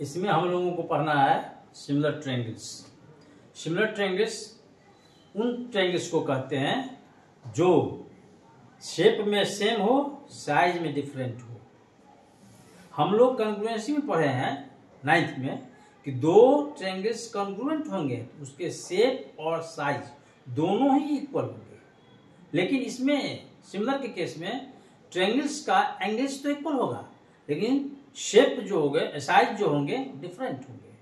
इसमें हम लोगों को पढ़ना है सिमिलर ट्रायंगल्स। सिमिलर ट्रायंगल्स उन ट्रायंगल्स को कहते हैं जो शेप में सेम हो, साइज में डिफरेंट हो। हम लोग कॉन्ग्रुएंसी में पढ़े हैं 9th में कि दो ट्रायंगल्स कॉन्ग्रुएंट होंगे तो उसके शेप और साइज दोनों ही इक्वल होंगे। लेकिन इसमें सिमिलर के केस में ट्रायंगल्स का एंगल्स तो इक्वल होगा, लेकिन शेप जो होंगे, साइज जो होंगे, डिफरेंट होंगे।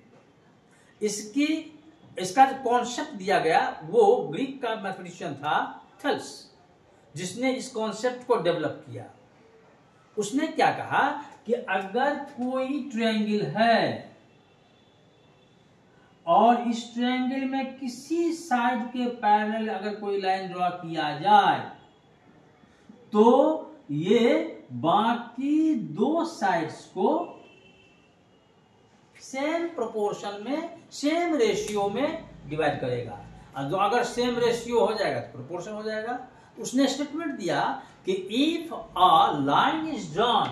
इसका जो कॉन्सेप्ट दिया गया वो ग्रीक का मैथमेटिशियन था थेल्स, जिसने इस कॉन्सेप्ट को डेवलप किया। उसने क्या कहा कि अगर कोई ट्रायंगल है और इस ट्रायंगल में किसी साइड के पैरेलल अगर कोई लाइन ड्रॉ किया जाए तो ये बाकी दो साइड्स को सेम प्रोपोर्शन में, सेम रेशियो में डिवाइड करेगा। और जो अगर सेम रेशियो हो जाएगा तो प्रोपोर्शन हो जाएगा। उसने स्टेटमेंट दिया कि if a line is drawn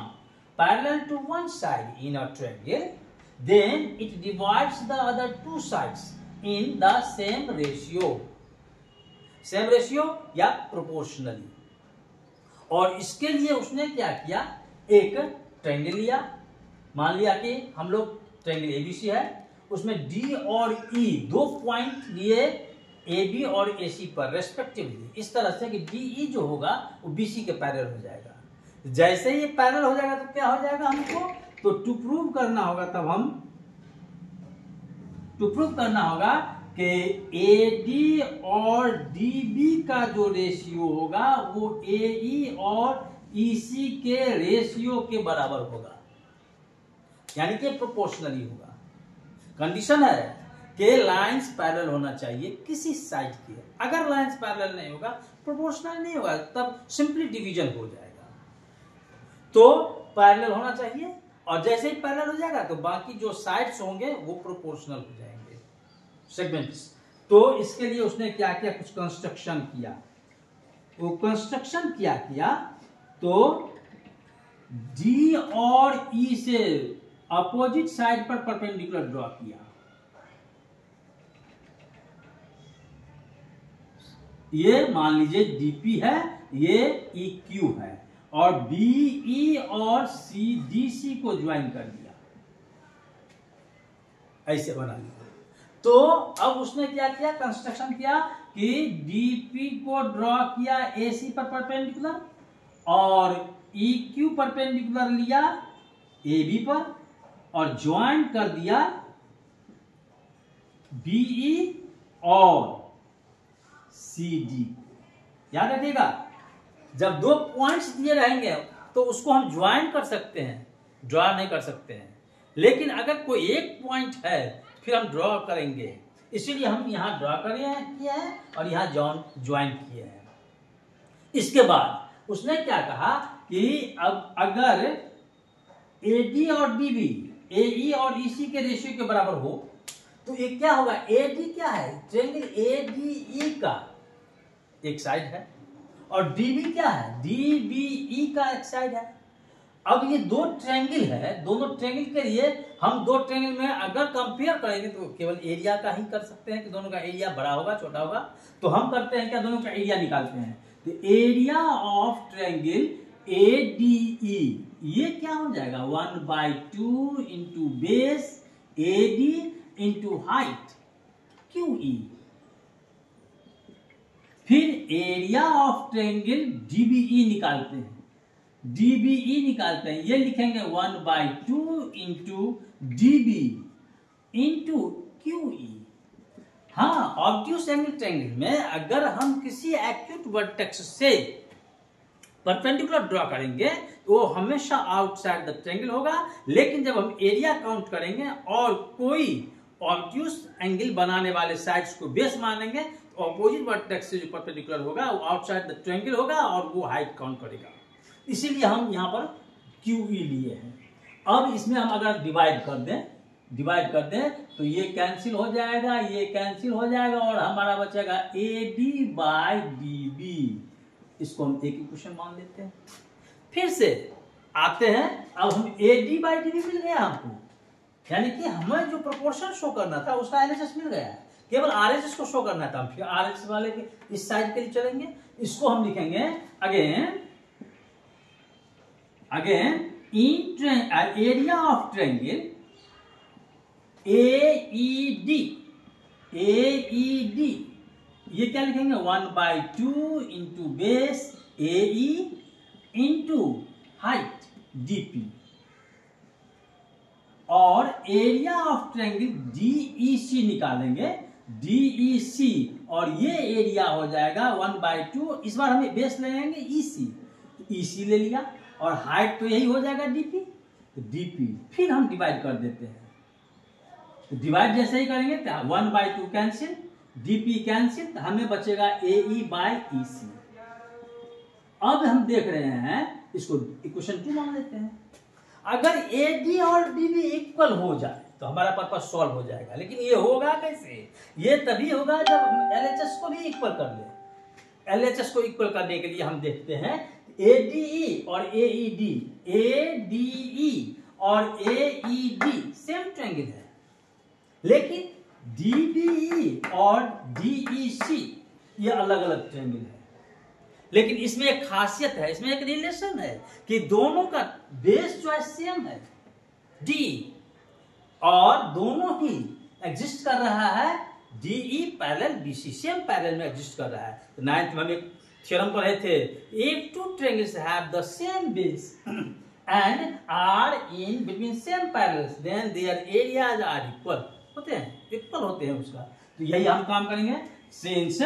parallel to one side in a triangle then it divides the other two sides in the same ratio या proportionally। और इसके लिए उसने क्या किया, एक ट्रायंगल लिया। मान लिया कि हम लोग ट्रायंगल एबीसी है, उसमें डी और ई दो पॉइंट लिए AB और AC पर रेस्पेक्टिवली, इस तरह से कि DE जो होगा वो BC के पैरेलल हो जाएगा। जैसे ही ये पैरेलल हो जाएगा तो क्या हो जाएगा, हमको तो टू प्रूव करना होगा, तब हम टू प्रूव करना होगा कि AD और DB का जो रेशियो होगा वो AE और EC के रेशियो के बराबर होगा, यानी कि प्रोपोर्शनली होगा। कंडीशन है कि लाइंस पैरेलल होना चाहिए किसी साइड के। अगर लाइंस पैरेलल नहीं होगा, प्रोपोर्शनल नहीं होगा, तब सिंपली डिवीजन हो जाएगा। तो पैरेलल होना चाहिए, और जैसे ही पैरेलल हो जाएगा तो बाकी जो साइड्स होंगे वो प्रोपोर्शनल हो जाएंगे, सेगमेंट्स। तो इसके लिए उसने क्या किया, कुछ कंस्ट्रक्शन किया। वो कंस्ट्रक्शन क्या किया तो D और E से अपोजिट साइड पर परपेंडिकुलर ड्रॉ किया। ये मान लीजिए DP है, ये EQ है, और BE और DC को ज्वाइन कर दिया, ऐसे बना लिया। तो अब उसने क्या किया, कंस्ट्रक्शन किया कि DP को ड्रॉ किया AC पर परपेंडिकुलर, और EQ परपेंडिकुलर लिया AB पर, और ज्वाइन कर दिया BE और CD। याद रखिएगा, जब दो पॉइंट्स दिए रहेंगे तो उसको हम ज्वाइन कर सकते हैं, ड्रॉ नहीं कर सकते हैं। लेकिन अगर कोई एक पॉइंट है फिर हम ड्रॉ करेंगे, इसीलिए हम यहां ड्रॉ किया है और यहां ज्वाइन किए हैं। इसके बाद उसने क्या कहा कि अब अगर AD और DB AE और EC के रेशियो के बराबर हो तो ये क्या होगा, AD क्या है, ट्रायंगल ADE का एक साइड है, और DB क्या है, DBE का एक साइड है। अब ये दो ट्रायंगल है, दोनों ट्रायंगल के लिए हम दो ट्रायंगल में अगर कंपेयर करेंगे तो केवल एरिया का ही कर सकते हैं कि दोनों का एरिया बड़ा होगा छोटा होगा। तो हम करते हैं क्या, दोनों का एरिया निकालते हैं। तो एरिया ऑफ ट्रायंगल ADE ये क्या हो जाएगा, 1/2 into base AD into height QE। फिर एरिया ऑफ ट्रायंगल DBE निकालते हैं, DBE निकालते हैं, ये लिखेंगे 1/2 इंटू DB इंटू QE। हाँ, ऑब्ट्यूज एंगल ट्रायंगल में अगर हम किसी एक्यूट वर्टेक्स से परपेंडिकुलर ड्रॉ करेंगे तो वो हमेशा आउटसाइड द ट्रायंगल होगा। लेकिन जब हम एरिया काउंट करेंगे और कोई ऑब्ट्यूज एंगल बनाने वाले साइड्स को बेस मानेंगे तो अपोजिट वर्टेक्स से जो परपेंडिकुलर होगा वो आउटसाइड द ट्रायंगल होगा और वो हाइट काउंट करेगा। इसीलिए हम यहां पर QE लिए हैं। अब इसमें हम अगर डिवाइड कर दें तो ये कैंसिल हो जाएगा, ये कैंसिल हो जाएगा, और हमारा बचेगा AD/DB। इसको हम एक इक्वेशन मान लेते हैं। फिर से आते हैं, अब हम AD/DB मिल गया हमको, यानी कि हमें जो प्रोपोर्शन शो करना था उसका एलएचएस मिल गया है, केवल आरएचएस को शो करना था। फिर आरएचएस वाले के इस साइड के लिए चलेंगे, इसको हम लिखेंगे again in area of triangle AED, ये क्या लिखेंगे 1/2 into base AE into height DP, और एरिया ऑफ ट्रायंगल DEC निकालेंगे, DEC, और ये एरिया हो जाएगा 1/2, इस बार हमें बेस ले लेंगे EC, तो EC ले लिया, और हाइट तो यही हो जाएगा DP, तो DP फिर हम डिवाइड कर देते हैं। तो डिवाइड जैसे ही करेंगे तो 1/2 कैंसिल, DP कैंसिल, तो हमें बचेगा AE/EC। अब हम देख रहे हैं इसको इक्वेशन 2 मान लेते हैं। अगर AD और DB इक्वल हो जाए तो हमारा पर्पस सॉल्व हो जाएगा, लेकिन ये होगा कैसे? ये तभी होगा जब LHS को भी इक्वल कर ले। LHS को इक्वल करने के लिए हम देखते हैं ADE और AED, ADE और AED सेम ट्रायंगल है, लेकिन DBE और DEC ये अलग अलग ट्रायंगल है। लेकिन इसमें एक खासियत है, इसमें एक रिलेशन है कि दोनों का बेस जो है सेम है D, और दोनों ही एग्जिस्ट कर रहा है DE parallel BC, same parallel में एग्जिस्ट कर रहा है। तो 9th में हम एक थ्योरम पढ़े थे, if two triangles have the same base and are in between same parallels then their areas are equal, होते हैं, इक्वल होते हैं उसका। तो यही हम काम करेंगे सिंस